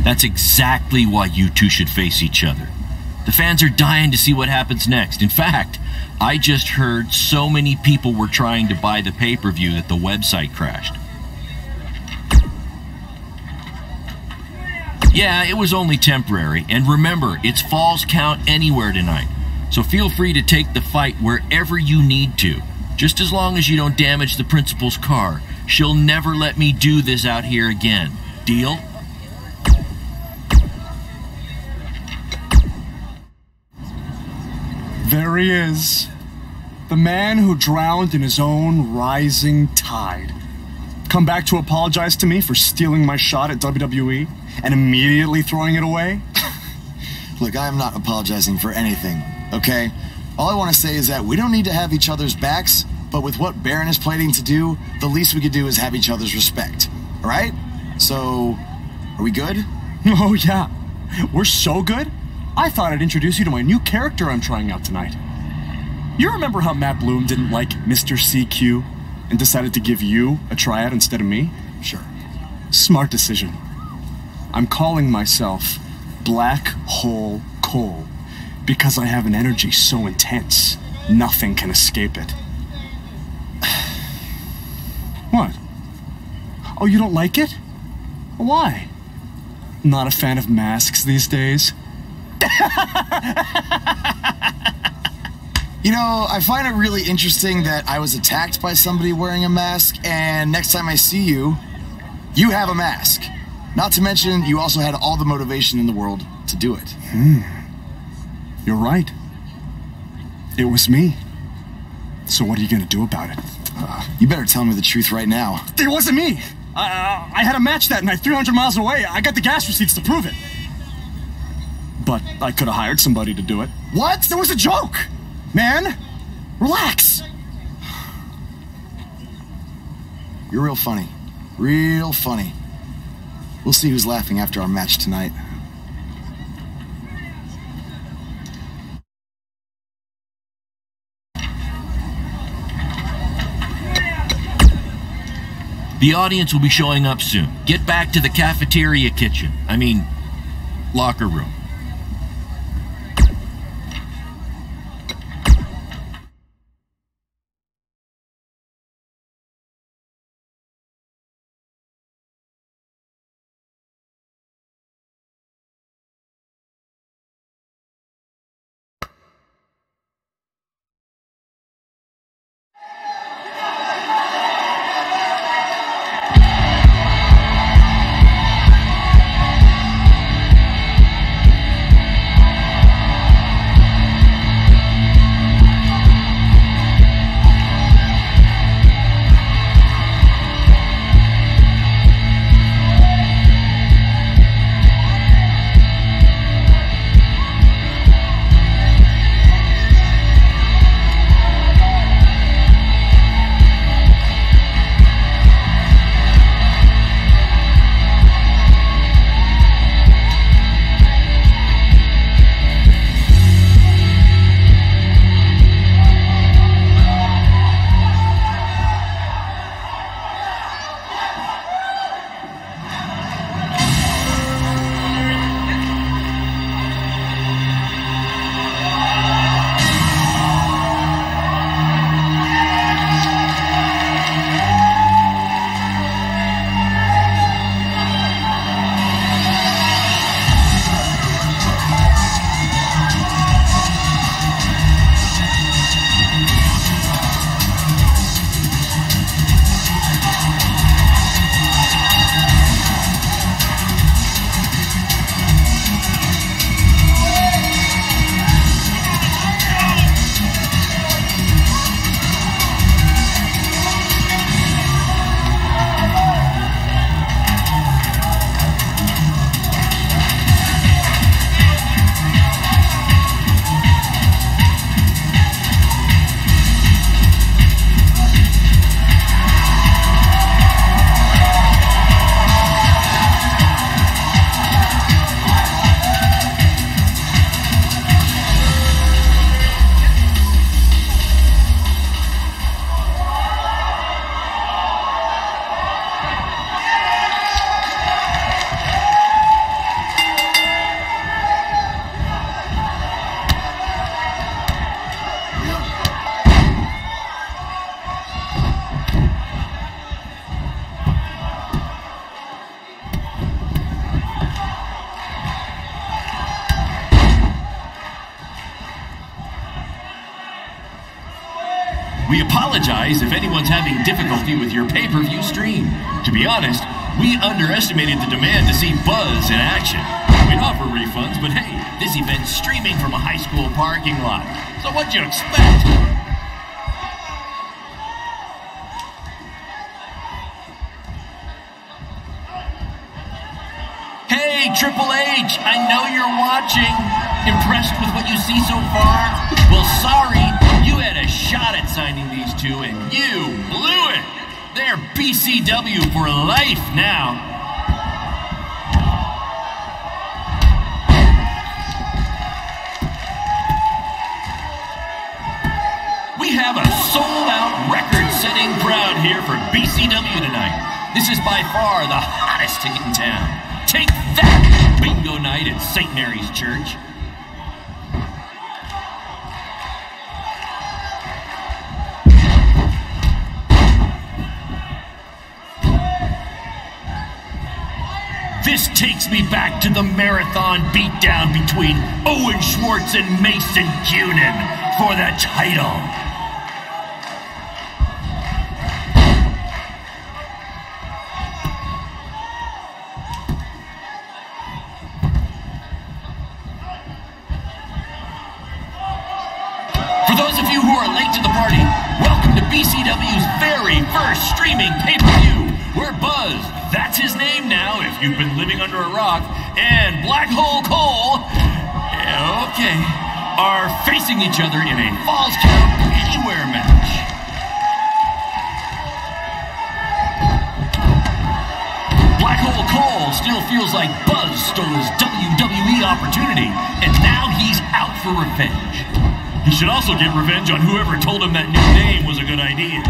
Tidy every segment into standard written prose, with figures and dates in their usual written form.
That's exactly why you two should face each other. The fans are dying to see what happens next. In fact, I just heard so many people were trying to buy the pay-per-view that the website crashed. Yeah, it was only temporary, and remember, it's Falls Count Anywhere tonight. So feel free to take the fight wherever you need to, just as long as you don't damage the principal's car. She'll never let me do this out here again. Deal? There he is. The man who drowned in his own rising tide. Come back to apologize to me for stealing my shot at WWE and immediately throwing it away? Look, I am not apologizing for anything, okay? All I want to say is that we don't need to have each other's backs, but with what Baron is planning to do, the least we could do is have each other's respect. All right? So, are we good? Oh, yeah. We're so good. I thought I'd introduce you to my new character I'm trying out tonight. You remember how Matt Bloom didn't like Mr. CQ and decided to give you a tryout instead of me? Sure. Smart decision. I'm calling myself Black Hole Cole because I have an energy so intense, nothing can escape it. What? Oh, you don't like it? Why? Not a fan of masks these days? You know, I find it really interesting that I was attacked by somebody wearing a mask, and next time I see you, you have a mask. Not to mention, you also had all the motivation in the world to do it. You're right. It was me. So what are you gonna do about it? You better tell me the truth right now. It wasn't me! I had a match that night, 300 miles away. I got the gas receipts to prove it. But I could have hired somebody to do it. What? That was a joke! Man, relax. You're real funny. Real funny. We'll see who's laughing after our match tonight. The audience will be showing up soon. Get back to the cafeteria kitchen. I mean, locker room. We apologize if anyone's having difficulty with your pay-per-view stream. To be honest, we underestimated the demand to see Buzz in action. We'd offer refunds, but hey, this event's streaming from a high school parking lot. So what'd you expect? Hey, Triple H, I know you're watching. Impressed with what you see so far? Well, sorry, you had a shot at signing these two, and you blew it. They're BCW for life now. We have a sold-out, record-setting crowd here for BCW tonight. This is by far the hottest ticket in town. Take that, bingo night at St. Mary's Church. This takes me back to the marathon beatdown between Owen Schwartz and Mason Cunin for the title. For those of you who are late to the party, welcome to BCW's very first streaming pay-per-view, where Buzz, that's his name now if you've been living under a rock, and Black Hole Cole, okay, are facing each other in a Falls Count Anywhere match. Black Hole Cole still feels like Buzz stole his WWE opportunity, and now he's out for revenge. He should also get revenge on whoever told him that new name was a good idea.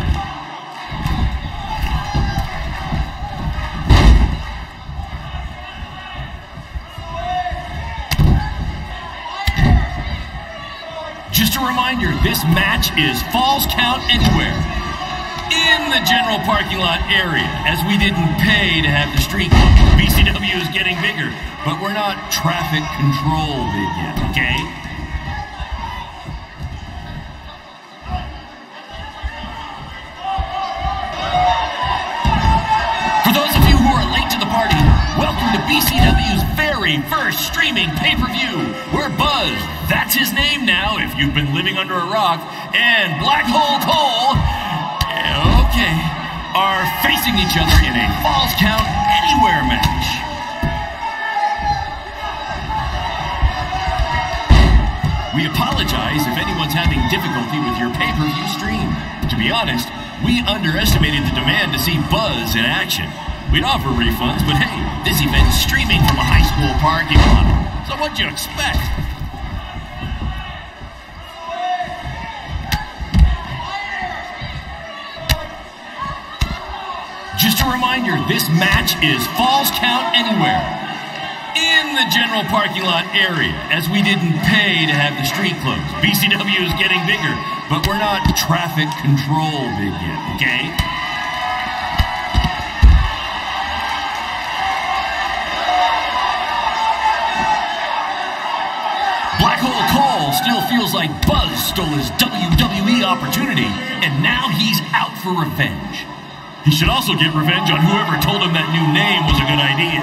Just a reminder, this match is Falls Count Anywhere in the general parking lot area, as we didn't pay to have the street closed. BCW is getting bigger, but we're not traffic control big yet, okay? For those of you who are late to the party, welcome to BCW's very first streaming pay-per-view, where Buzz, that's his name now if you've been living under a rock, and Black Hole Cole, okay, are facing each other in a Falls Count Anywhere match. We apologize if anyone's having difficulty with your pay-per-view stream. To be honest, we underestimated the demand to see Buzz in action. We'd offer refunds, but hey, this event's streaming from a high school parking lot. So what'd you expect? Just a reminder, this match is Falls Count Anywhere in the general parking lot area, as we didn't pay to have the street closed. BCW is getting bigger, but we're not traffic control big yet, okay? Black Hole Cole still feels like Buzz stole his WWE opportunity, and now he's out for revenge. He should also get revenge on whoever told him that new name was a good idea.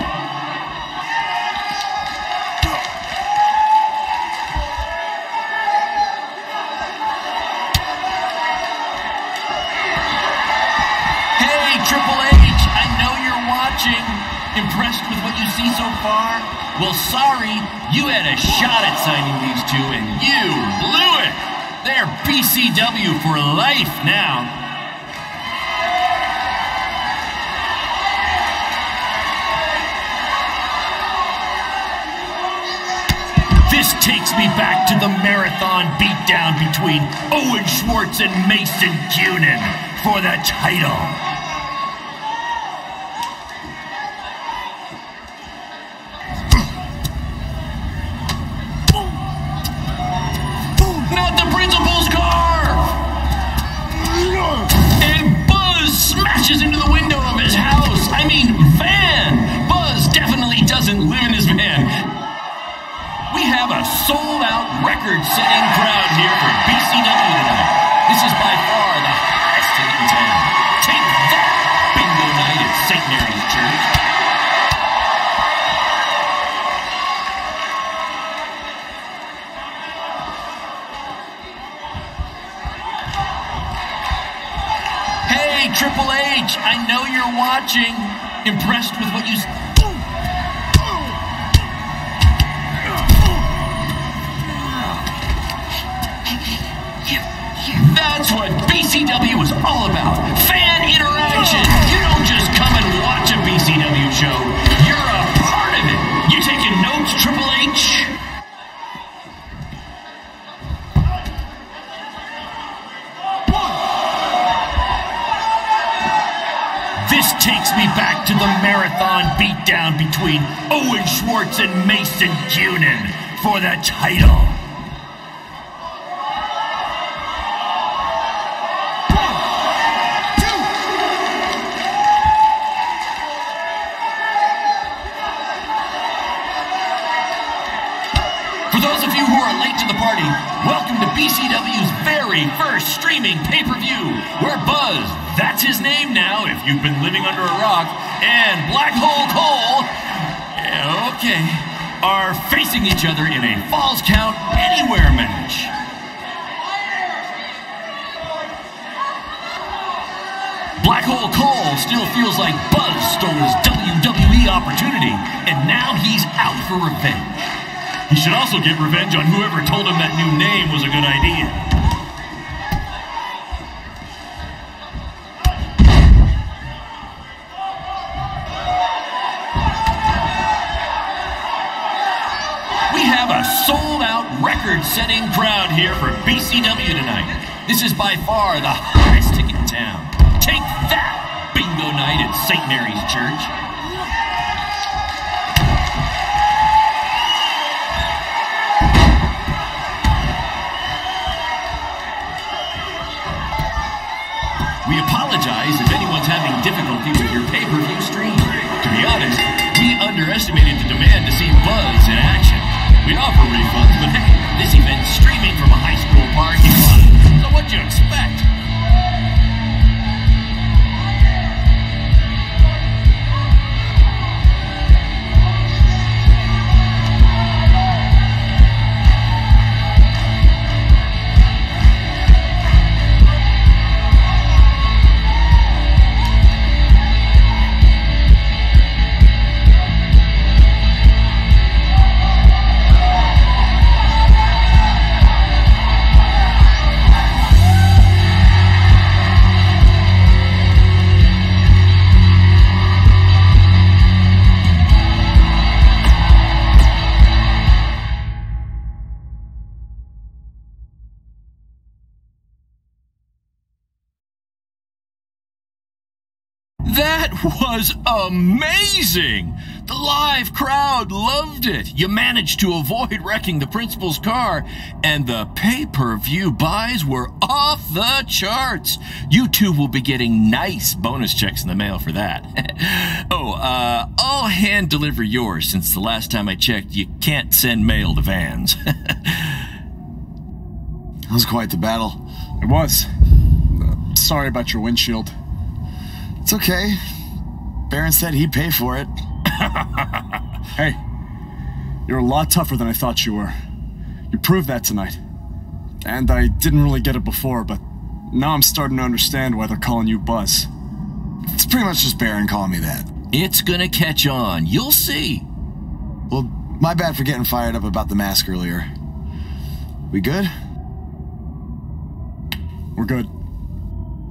Hey, Triple H, I know you're watching. Impressed with what you see so far? Well, sorry, you had a shot at signing these two, and you blew it. They're BCW for life now. This takes me back to the marathon beatdown between Owen Schwartz and Mason Cunin for the title. Not the principal's car! And Buzz smashes into the window of his house. I mean, van. Buzz definitely doesn't live in his van. We have a sold-out, record-setting crowd here for BCW tonight. This is by far the Triple H, I know you're watching. Impressed with what you... That's what BCW is all about. Fan interaction. You don't just come and watch a BCW show. You're a part of it. You taking notes, Triple H? This takes me back to the marathon beatdown between Owen Schwartz and Mason Cunin for the title. Welcome to BCW's very first streaming pay-per-view, where Buzz, that's his name now if you've been living under a rock, and Black Hole Cole, okay, are facing each other in a Falls Count Anywhere match. Black Hole Cole still feels like Buzz stole his WWE opportunity, and now he's out for revenge. He should also get revenge on whoever told him that new name was a good idea. We have a sold-out, record-setting crowd here for BCW tonight. This is by far the hottest ticket in town. Take that, bingo night at St. Mary's Church. We apologize if anyone's having difficulty with your pay-per-view stream. To be honest, we underestimated the demand to see Buzz in action. We'd offer refunds, but hey, this event's streaming from a high school parking lot. So what'd you expect? That was amazing! The live crowd loved it. You managed to avoid wrecking the principal's car, and the pay-per-view buys were off the charts. You two will be getting nice bonus checks in the mail for that. I'll hand deliver yours since the last time I checked, you can't send mail to vans. That was quite the battle. It was. Sorry about your windshield. It's okay. Baron said he'd pay for it. Hey, you're a lot tougher than I thought you were. You proved that tonight. And I didn't really get it before, but now I'm starting to understand why they're calling you Buzz. It's pretty much just Baron calling me that. It's gonna catch on. You'll see. Well, my bad for getting fired up about the mask earlier. We good? We're good.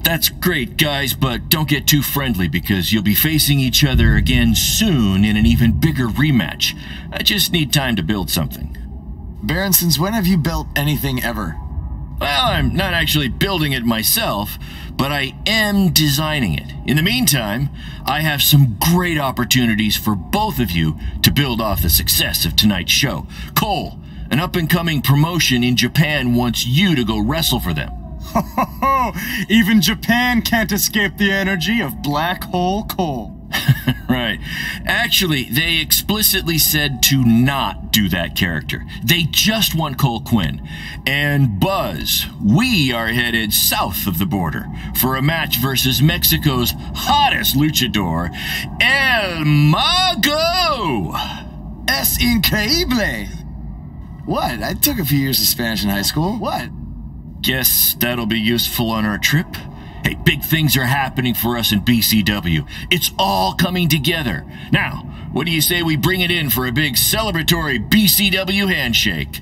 That's great, guys, but don't get too friendly because you'll be facing each other again soon in an even bigger rematch. I just need time to build something. Baron, since when have you built anything ever? Well, I'm not actually building it myself, but I am designing it. In the meantime, I have some great opportunities for both of you to build off the success of tonight's show. Cole, an up-and-coming promotion in Japan wants you to go wrestle for them. Even Japan can't escape the energy of Black Hole Cole. Right. Actually, they explicitly said to not do that character. They just want Cole Quinn. And Buzz, we are headed south of the border for a match versus Mexico's hottest luchador, El Mago! Es increíble! What? I took a few years of Spanish in high school. What? Guess that'll be useful on our trip. Hey, big things are happening for us in BCW. It's all coming together. Now, what do you say we bring it in for a big celebratory BCW handshake?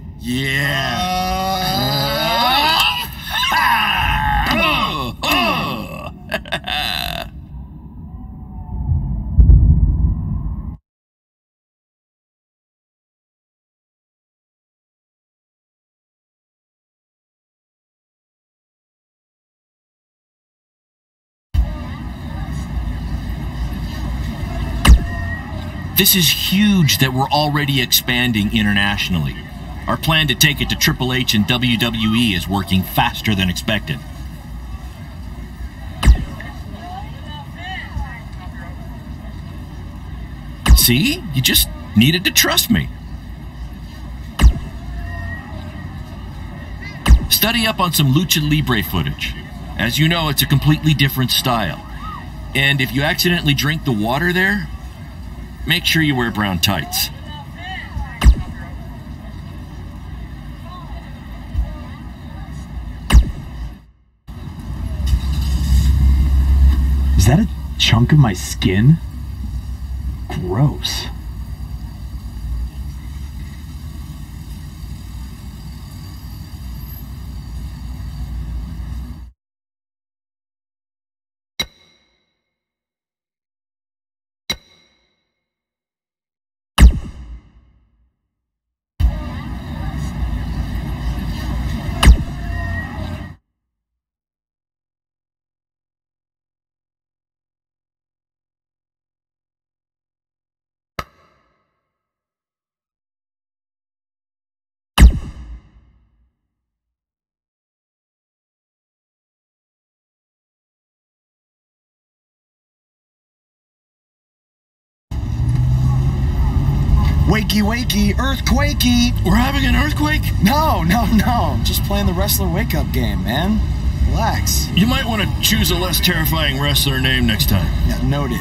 This is huge that we're already expanding internationally. Our plan to take it to Triple H and WWE is working faster than expected. See? You just needed to trust me. Study up on some Lucha Libre footage. As you know, it's a completely different style. And if you accidentally drink the water there, make sure you wear brown tights. Is that a chunk of my skin? Gross. Wakey, wakey, earthquakey. We're having an earthquake? No. I'm just playing the wrestler wake-up game, man. Relax. You might want to choose a less terrifying wrestler name next time. Yeah, noted.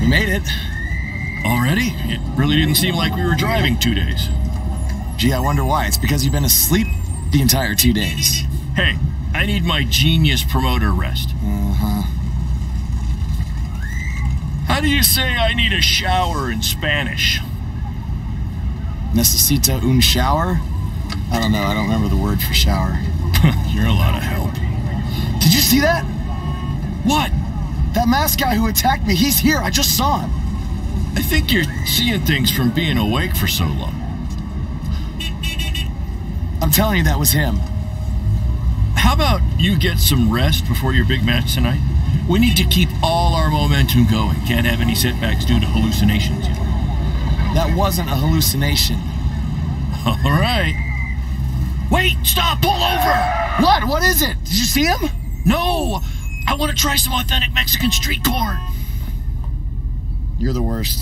We made it. Already? It really didn't seem like we were driving 2 days. Gee, I wonder why. It's because you've been asleep the entire 2 days. Hey, I need my genius promoter rest. How do you say I need a shower in Spanish? Necesita un shower? I don't know. I don't remember the word for shower. You're a lot of help. Did you see that? What? That masked guy who attacked me, he's here. I just saw him. I think you're seeing things from being awake for so long. I'm telling you, that was him. How about you get some rest before your big match tonight? We need to keep all our momentum going. Can't have any setbacks due to hallucinations. That wasn't a hallucination. All right. Wait, stop, pull over! What? What is it? Did you see him? No! I want to try some authentic Mexican street corn. You're the worst.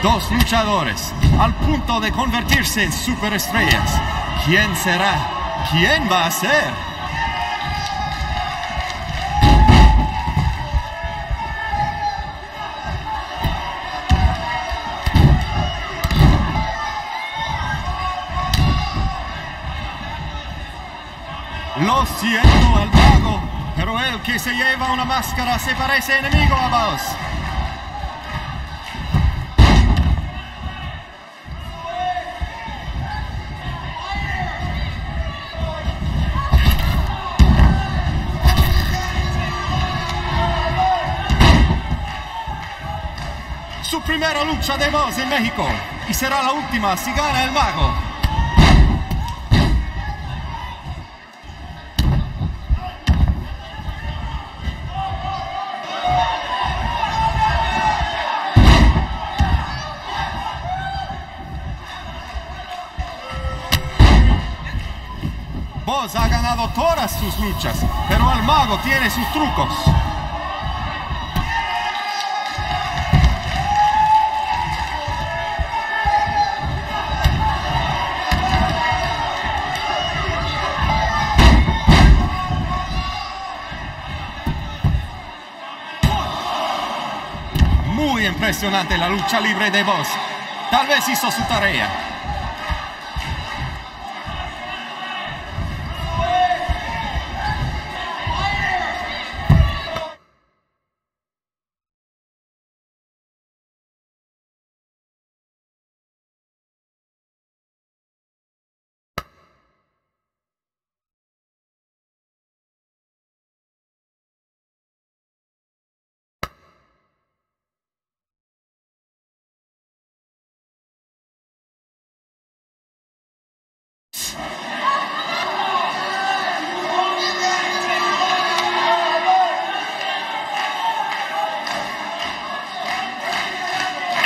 Dos luchadores, al punto de convertirse en superestrellas. ¿Quién será? ¿Quién va a ser? Lo siento al mago, pero el que se lleva una máscara se parece enemigo a vos. Su primera lucha de voz en México y será la última si gana el mago. Vos ha ganado todas sus luchas, pero el mago tiene sus trucos. Muy impresionante la lucha libre de Boss. Tal vez hizo su tarea.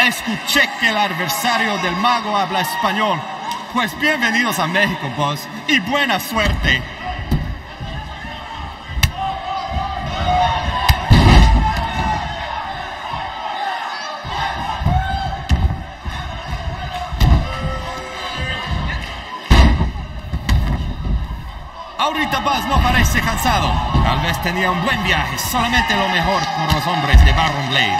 Escuché que el adversario del mago habla español. Pues bienvenidos a México, Boss, y buena suerte. Ahorita Buzz no parece cansado. Tal vez tenía un buen viaje, solamente lo mejor por los hombres de Baron Blade.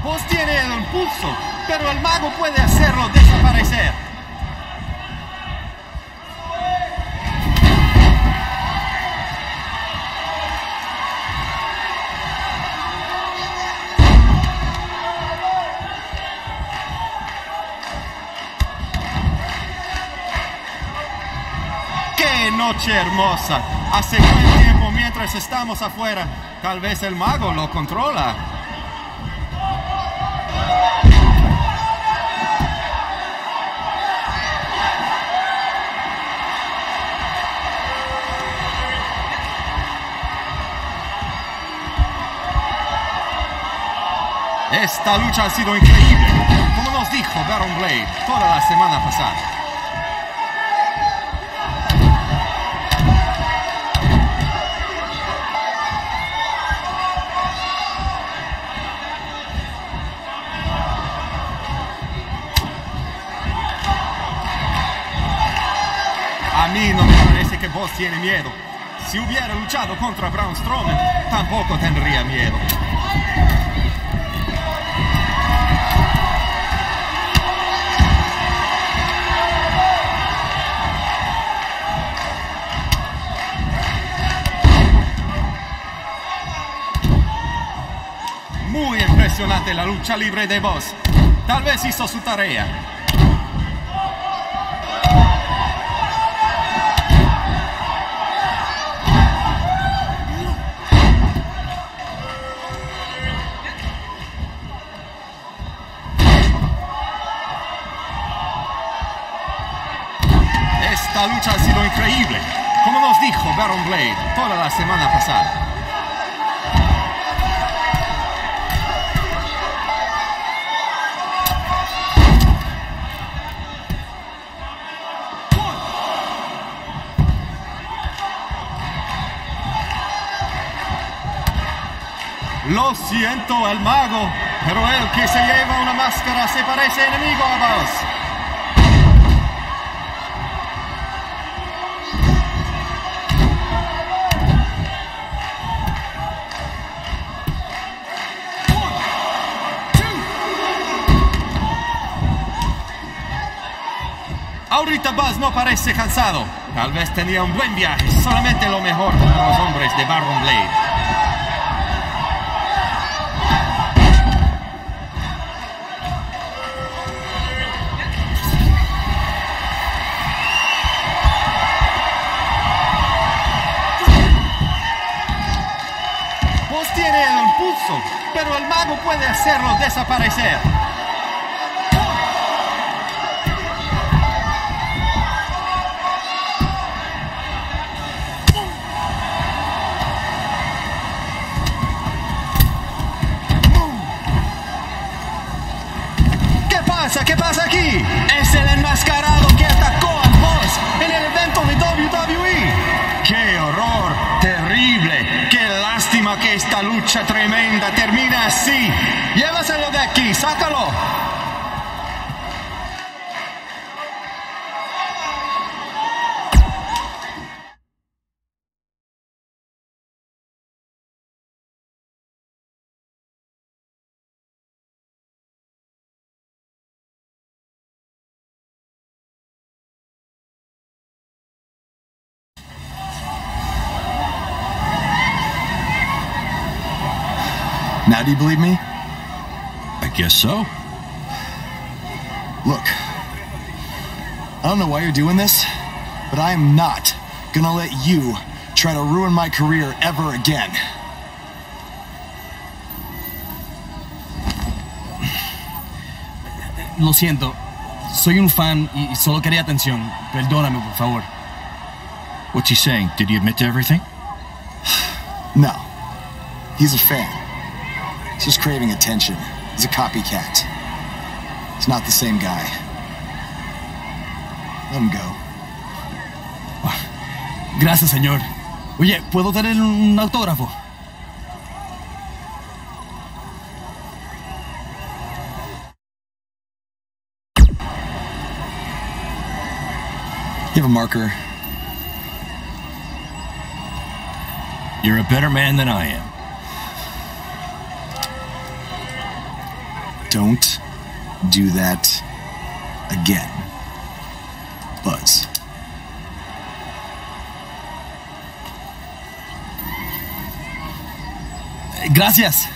Vos tiene el impulso, pero el mago puede hacerlo desaparecer. ¡Qué noche hermosa! Hace buen tiempo mientras estamos afuera. Tal vez el mago lo controla. Esta lucha ha sido increíble, como nos dijo Baron Blade toda la semana pasada. A mí no me parece que Boss tiene miedo. Si hubiera luchado contra Braun Strowman, tampoco tendría miedo. Muy impresionante la lucha libre de Boss. Tal vez hizo su tarea. Esta lucha ha sido increíble, como nos dijo Baron Blade toda la semana pasada. Lo siento, el mago, pero el que se lleva una máscara se parece enemigo a vos. Ahorita Buzz no parece cansado. Tal vez tenía un buen viaje. Solamente lo mejor para los hombres de Baron Blade. Vos tiene el impulso, pero el mago puede hacerlo desaparecer. ¿Qué pasa aquí? Es el enmascarado que atacó a Buzz en el evento de WWE. ¡Qué horror! ¡Terrible! ¡Qué lástima que esta lucha tremenda termina así! ¡Llévaselo de aquí! ¡Sácalo! Now do you believe me? I guess so. Look, I don't know why you're doing this, but I am not gonna let you try to ruin my career ever again. Lo siento, soy un fan y solo quería atención. Perdóname, por favor. What's he saying? Did he admit to everything? No. He's a fan. He's just craving attention. He's a copycat. He's not the same guy. Let him go. Gracias, señor. Oye, ¿puedo tener un autógrafo? You have a marker. You're a better man than I am. Don't do that again, Buzz. Gracias.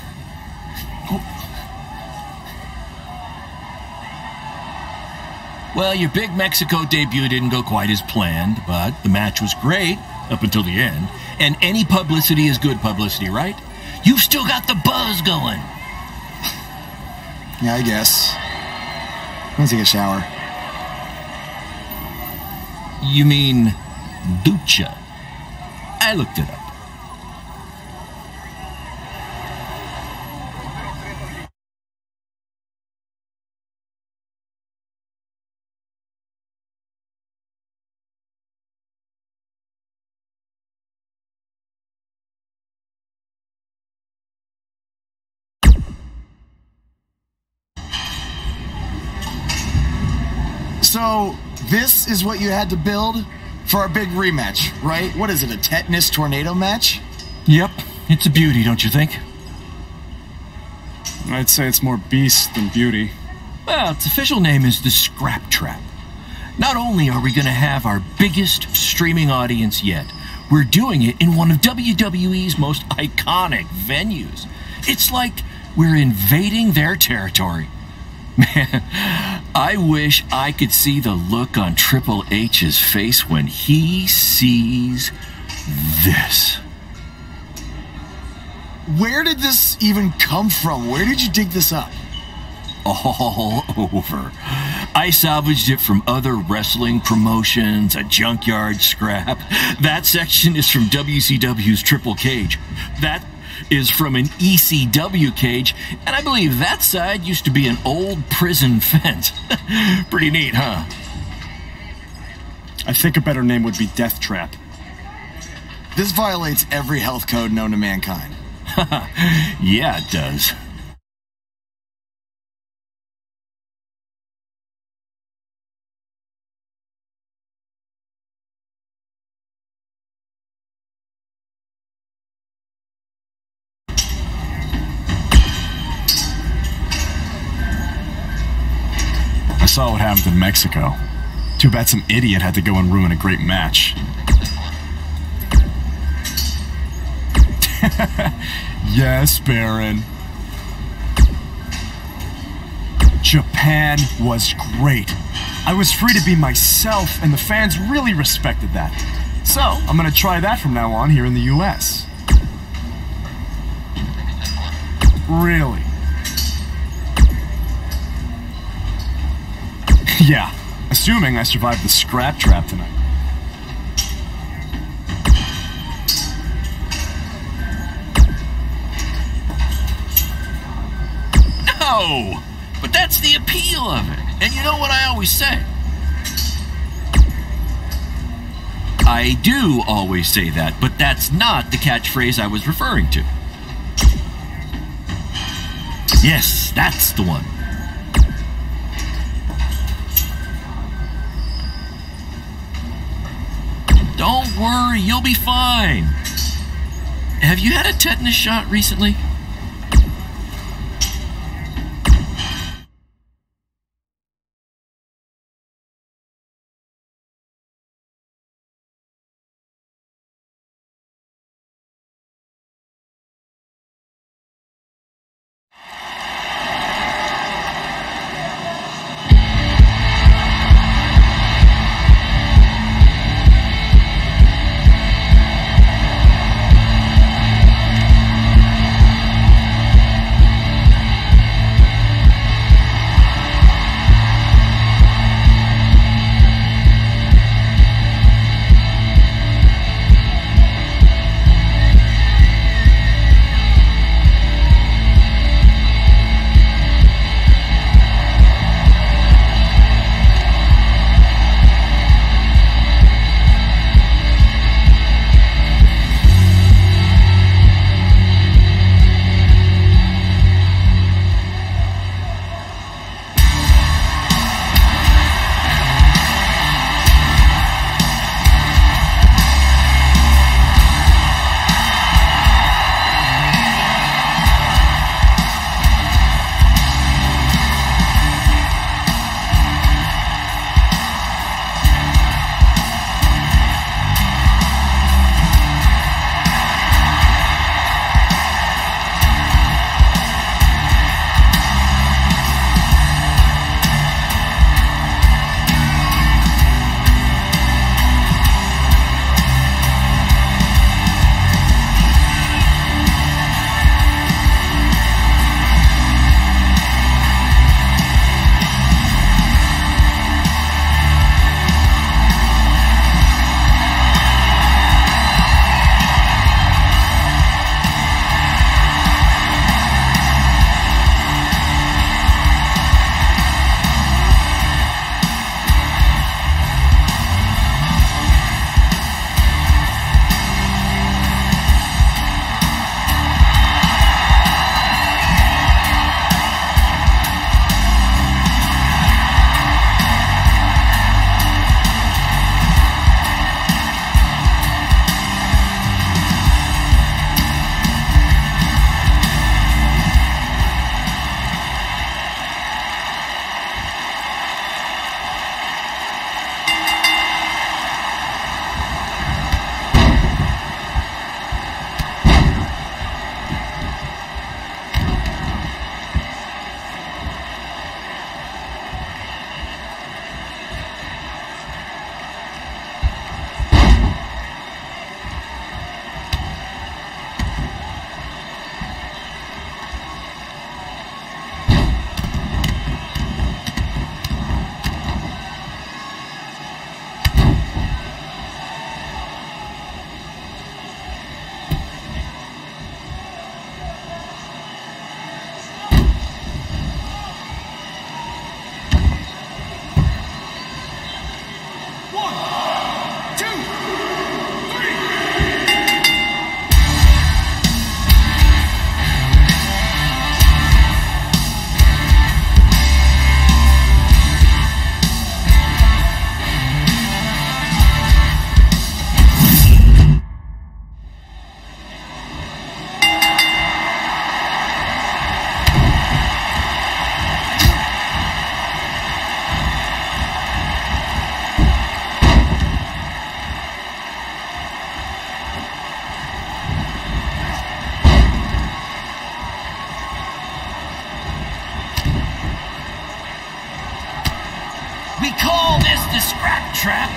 Well, your big Mexico debut didn't go quite as planned, but the match was great up until the end. And any publicity is good publicity, right? You've still got the buzz going. Yeah, I guess. I'm gonna take a shower. You mean ducha? I looked it up. So, this is what you had to build for our big rematch, right? What is it, a tetanus tornado match? Yep, it's a beauty, don't you think? I'd say it's more beast than beauty. Well, its official name is the Scrap Trap. Not only are we going to have our biggest streaming audience yet, we're doing it in one of WWE's most iconic venues. It's like we're invading their territory. Man, I wish I could see the look on Triple H's face when he sees this. Where did this even come from? Where did you dig this up? All over. I salvaged it from other wrestling promotions, a junkyard scrap. That section is from WCW's Triple Cage. That is from an ECW cage, and I believe that side used to be an old prison fence. Pretty neat, huh? I think a better name would be Death Trap. This violates every health code known to mankind. Yeah, it does. I saw what happened in Mexico. Too bad some idiot had to go and ruin a great match. Yes, Baron. Japan was great. I was free to be myself, and the fans really respected that. So, I'm gonna try that from now on here in the US. Really? Yeah, assuming I survived the scrap trap tonight. No! But that's the appeal of it. And you know what I always say? I do always say that, but that's not the catchphrase I was referring to. Yes, that's the one. Don't worry, you'll be fine. Have you had a tetanus shot recently?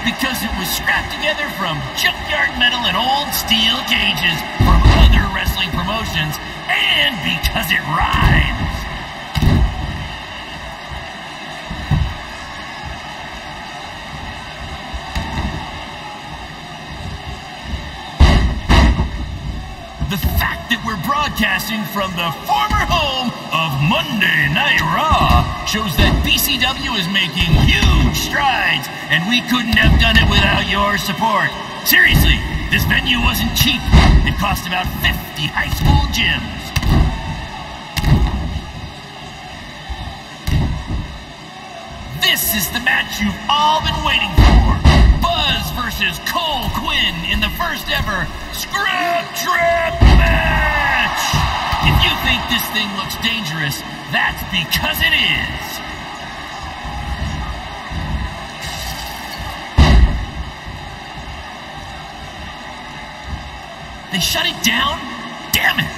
because it was scrapped together from junkyard metal and old steel cages from other wrestling promotions, and because it rhymes. The fact that we're broadcasting from the former home of Monday Night Raw shows that BCW is making huge strides, and we couldn't have done it without your support. Seriously, this venue wasn't cheap. It cost about 50 high school gyms. This is the match you've all been waiting for. Buzz versus Cole Quinn in the first ever Scrap Trap match! If you think this thing looks dangerous, that's because it is. They shut it down? Damn it!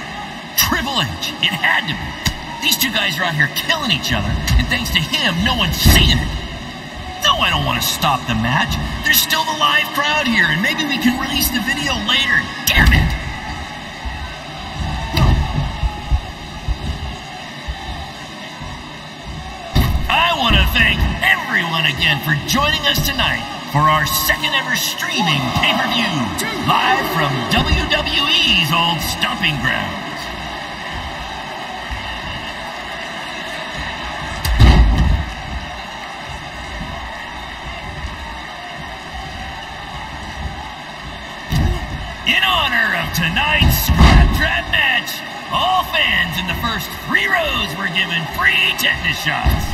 Triple H, it had to be. These two guys are out here killing each other, and thanks to him, no one's seeing it. No, I don't want to stop the match. There's still the live crowd here, and maybe we can release the video later. Damn it! I want to thank everyone again for joining us tonight for our second ever streaming pay-per-view, live from WWE's old stomping grounds. In honor of tonight's Scrap Trap match, all fans in the first 3 rows were given free tetanus shots.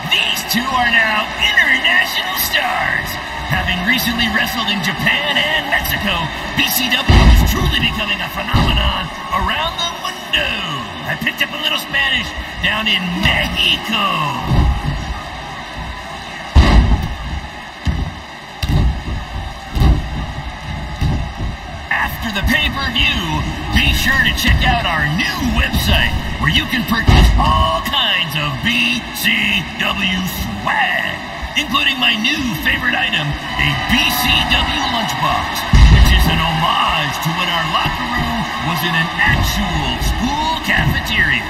These two are now international stars. Having recently wrestled in Japan and Mexico, BCW is truly becoming a phenomenon around the mundo. I picked up a little Spanish down in Mexico. After the pay-per-view, be sure to check out our new website where you can purchase all kinds of BCW swag, including my new favorite item, a BCW lunchbox, which is an homage to when our locker room was in an actual school cafeteria.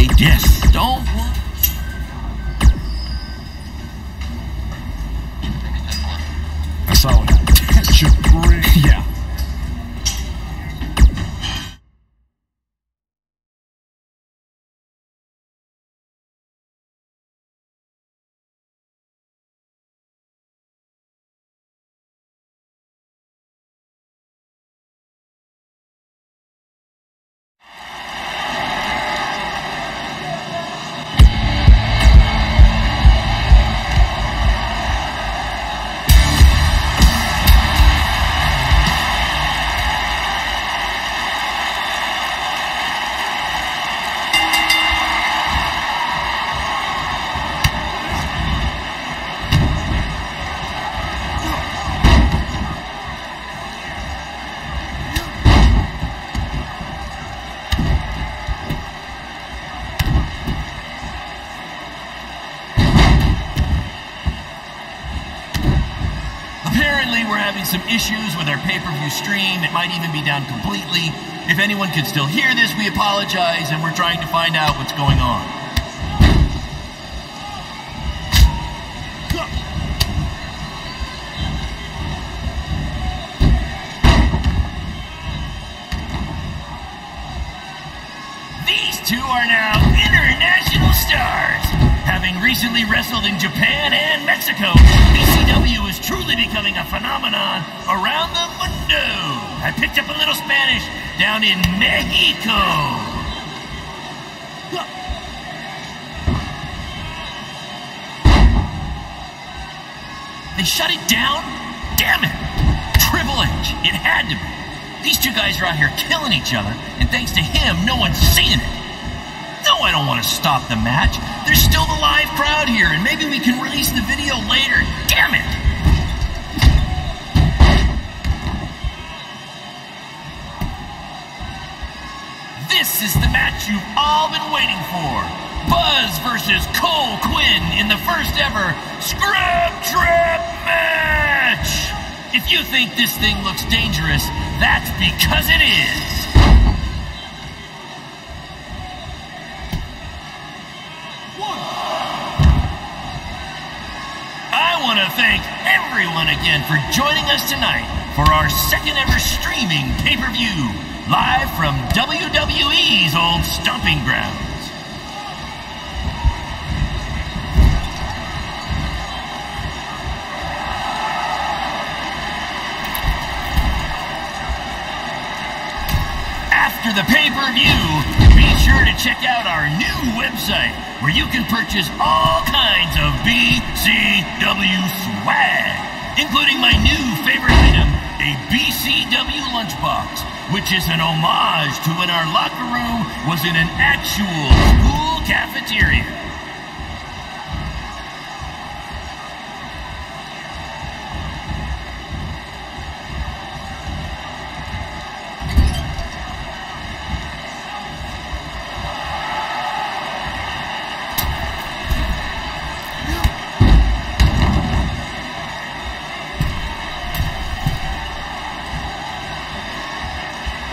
okay? Yes. Don't worry. I saw what happened. Yeah. Apparently, we're having some issues with our pay-per-view stream. It might even be down completely. If anyone can still hear this, we apologize, and we're trying to find out what's going on. These two are now international stars. Having recently wrestled in Japan and Mexico, BCW is truly becoming a phenomenon around the mundo. I picked up a little Spanish down in Mexico. They shut it down? Damn it! Triple H, it had to be. These two guys are out here killing each other, and thanks to him, no one's seeing it. No, I don't want to stop the match. There's still the live crowd here, and maybe we can release the video later. Damn it! This is the match you've all been waiting for. Buzz versus Cole Quinn in the first ever Scrap Trap match. If you think this thing looks dangerous, that's because it is. I want to thank everyone again for joining us tonight for our second ever streaming pay-per-view, live from WWE's old stomping grounds. After the pay-per-view, be sure to check out our new website where you can purchase all kinds of BCW swag, including my new favorite item, a BCW lunchbox, which is an homage to when our locker room was in an actual school cafeteria.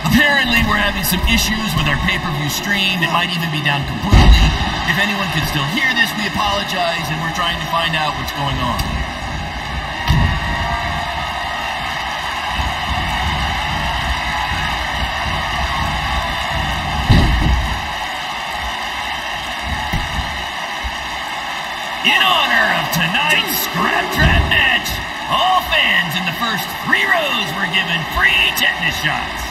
Apparently, we're having some issues with our pay-per-view stream. It might even be down completely. If anyone can still hear this, we apologize, and we're trying to find out what's going on. In honor of tonight's Scrap Trap match, all fans in the first 3 rows were given free tetanus shots.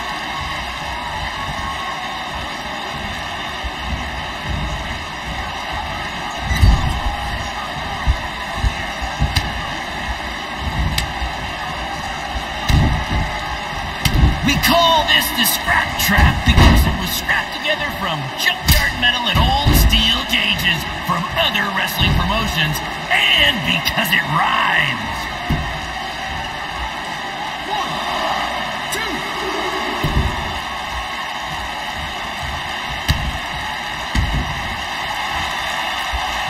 We call this the Scrap Trap because it was scrapped together from junkyard metal and old steel cages from other wrestling promotions, and because it rhymes. 1, 2.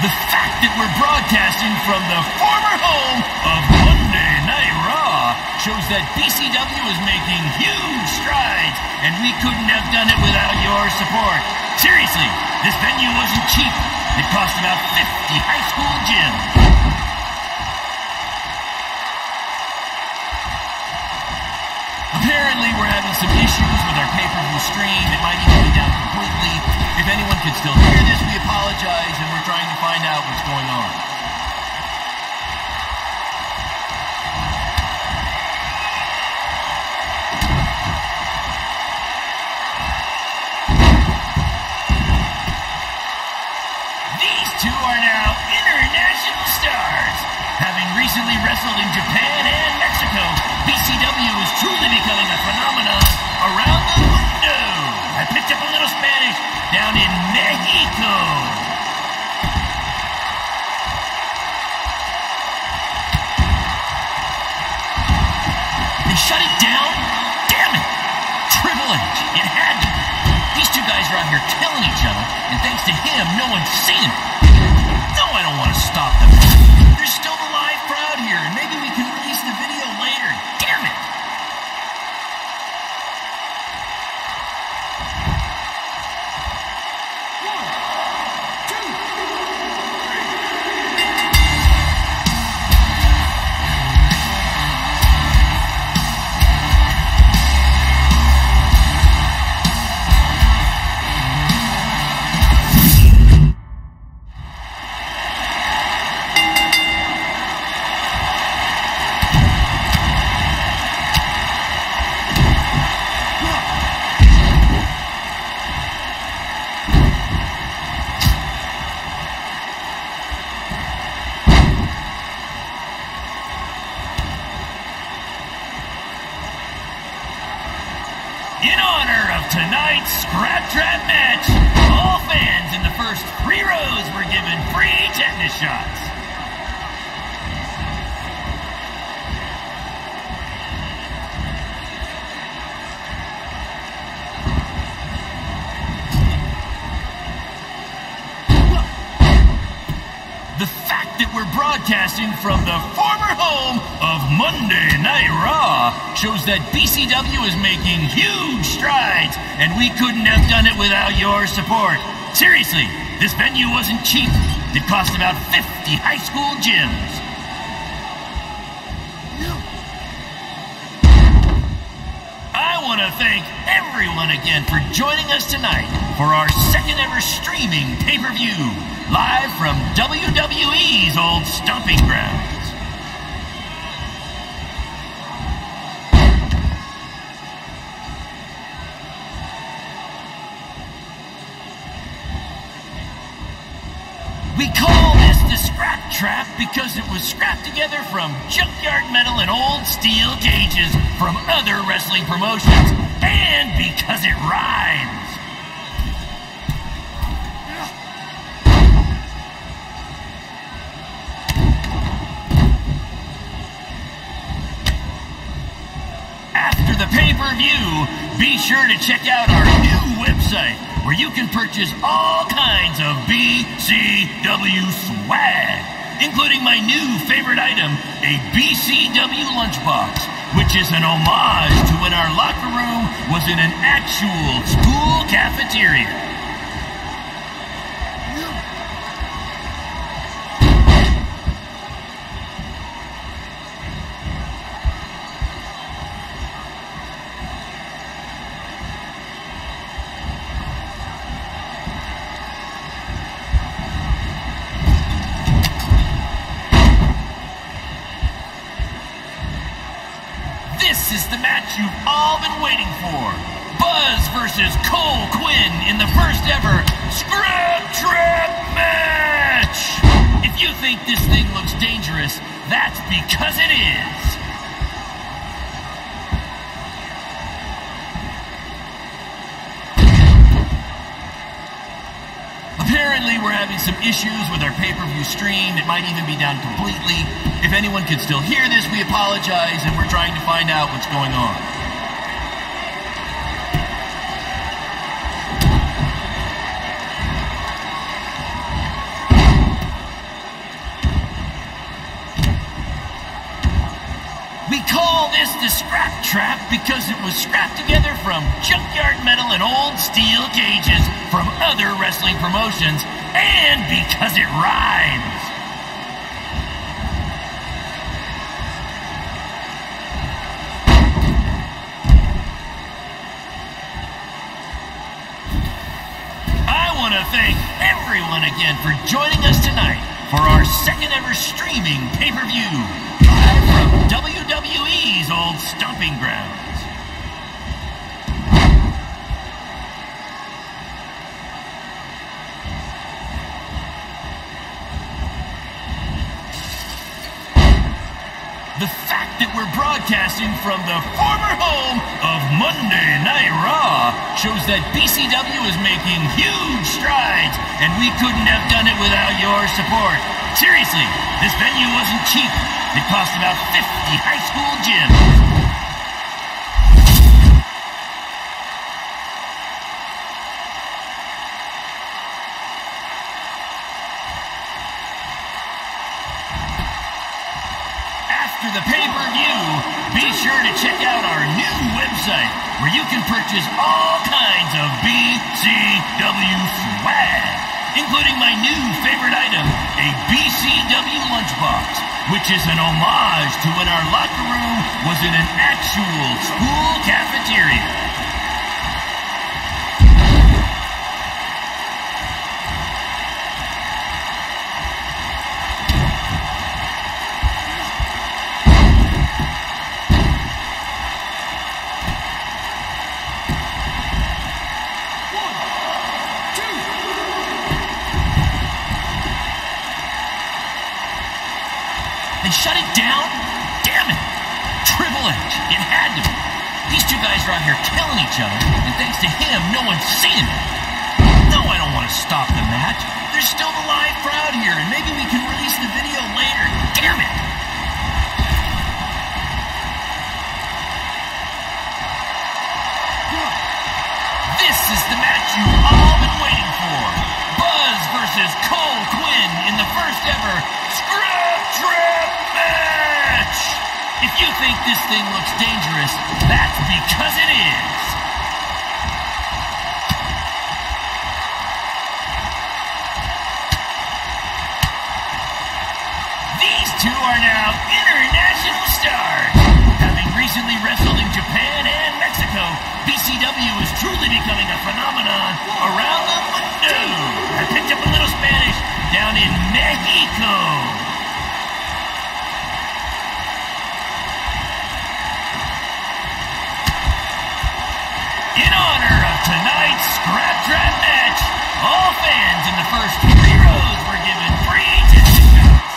The fact that we're broadcasting from the former home of Monday Night Raw shows that BCW is making huge strides, and we couldn't have done it without your support. Seriously, this venue wasn't cheap. It cost about 50 high school gyms. Apparently, we're having some issues with our pay-per-view stream. It might even be down completely. If anyone can still hear this, we apologize, and we're trying to find out what's going on. These two are now international stars. Having recently wrestled in Japan and Mexico, BCW is truly becoming a phenomenon around the mundo. I picked up a little Spanish down in Mexico. They shut it down? Damn it! Triple H, it had to be. These two guys are out here killing each other, and thanks to him, no one's seen it. No, I don't want to stop them. There's still the live crowd here, and maybe we can release the video later. Damn it! In honor of tonight's Scrap Trap match, all fans in the first 3 rows were given free tetanus shots. The fact that we're broadcasting from the former home of Monday Night Raw shows that BCW is making huge strides, and we couldn't have done it without your support. Seriously, this venue wasn't cheap. It cost about 50 high school gyms. I want to thank everyone again for joining us tonight for our second ever streaming pay-per-view, live from WWE's old stomping grounds. We call this the Scrap Trap because it was scrapped together from junkyard metal and old steel cages from other wrestling promotions, and because it rhymes. After the pay-per-view, be sure to check out our new website, where you can purchase all kinds of BCW swag, including my new favorite item, a BCW lunchbox, which is an homage to when our locker room was in an actual school cafeteria. This is the match you've all been waiting for. Buzz versus Cole Quinn in the first ever Scrap Trap match. If you think this thing looks dangerous, that's because it is. Apparently, we're having some issues with our pay-per-view stream. It might even be down completely. If anyone can still hear this, we apologize, and we're trying to find out what's going on. We call this the Scrap trap because it was scrapped together from junkyard metal and old steel cages from other wrestling promotions, and because it rhymes. I want to thank everyone again for joining us tonight for our second ever streaming pay-per-view, live from WWE's old stomping grounds. The fact that we're broadcasting from the former home of Monday Night Raw shows that BCW is making huge strides, and we couldn't have done it without your support. Seriously, this venue wasn't cheap. It cost about 50 high school gyms. After the pay-per-view, be sure to check out our new website where you can purchase all kinds of BCW swag, including my new favorite item, a BCW lunchbox, which is an homage to when our locker room was in an actual school cafeteria. And shut it down? Damn it! Triple H. It had to be. These two guys are out here killing each other, and thanks to him, no one's seeing it. No, I don't want to stop the match. There's still the live crowd here, and maybe we can release the video later. Damn it! This is the match you've all been waiting for. Buzz versus Cole Quinn in the first ever Scrub Trap match! If you think this thing looks dangerous, that's because it is. These two are now international stars. Having recently wrestled in Japan and Mexico, BCW is truly becoming a phenomenon around the mundo. I picked up a little Spanish down in Mexico. In honor of tonight's Scrap Trap match, all fans in the first 3 rows were given free ticket shots.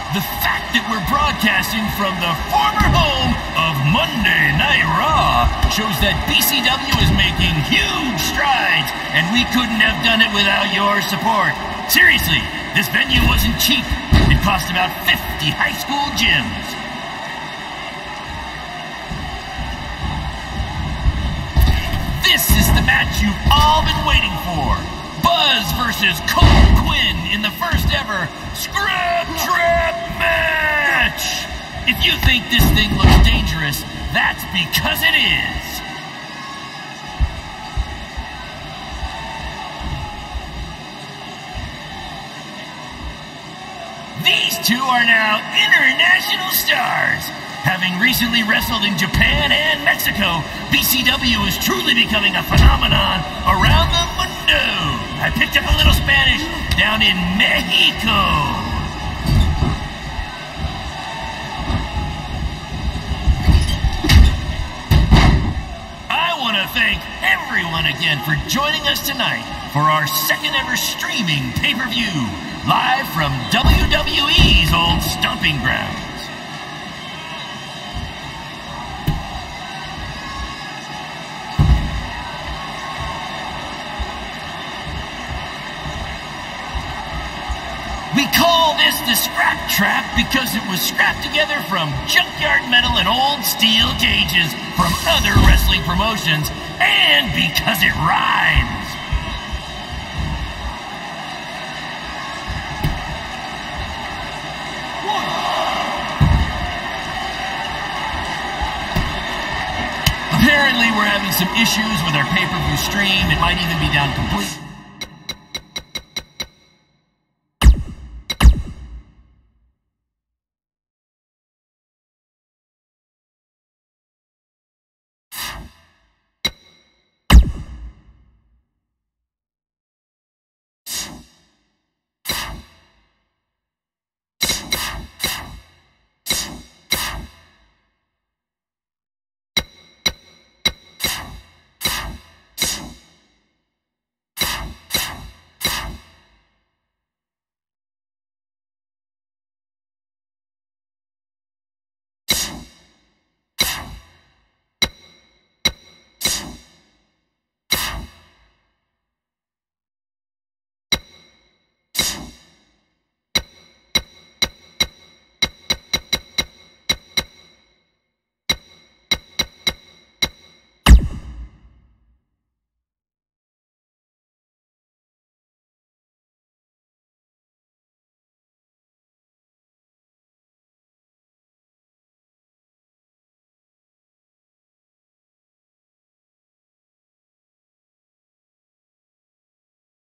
The fact that we're broadcasting from the former home of Monday Night Raw shows that BCW is making huge strides, and we couldn't have done it without your support. Seriously, this venue wasn't cheap. It cost about 50 high school gyms. This is the match you've all been waiting for. Buzz versus Cole Quinn in the first ever Scrap Trap match! If you think this thing looks dangerous, that's because it is. These two are now international stars. Having recently wrestled in Japan and Mexico, BCW is truly becoming a phenomenon around the mundo. I picked up a little Spanish down in Mexico. I want to thank everyone again for joining us tonight for our second ever streaming pay-per-view, live from WWE's old stomping grounds. We call this the Scrap Trap because it was scrapped together from junkyard metal and old steel cages from other wrestling promotions, and because it rhymes. Apparently, we're having some issues with our pay-per-view stream. It might even be down completely.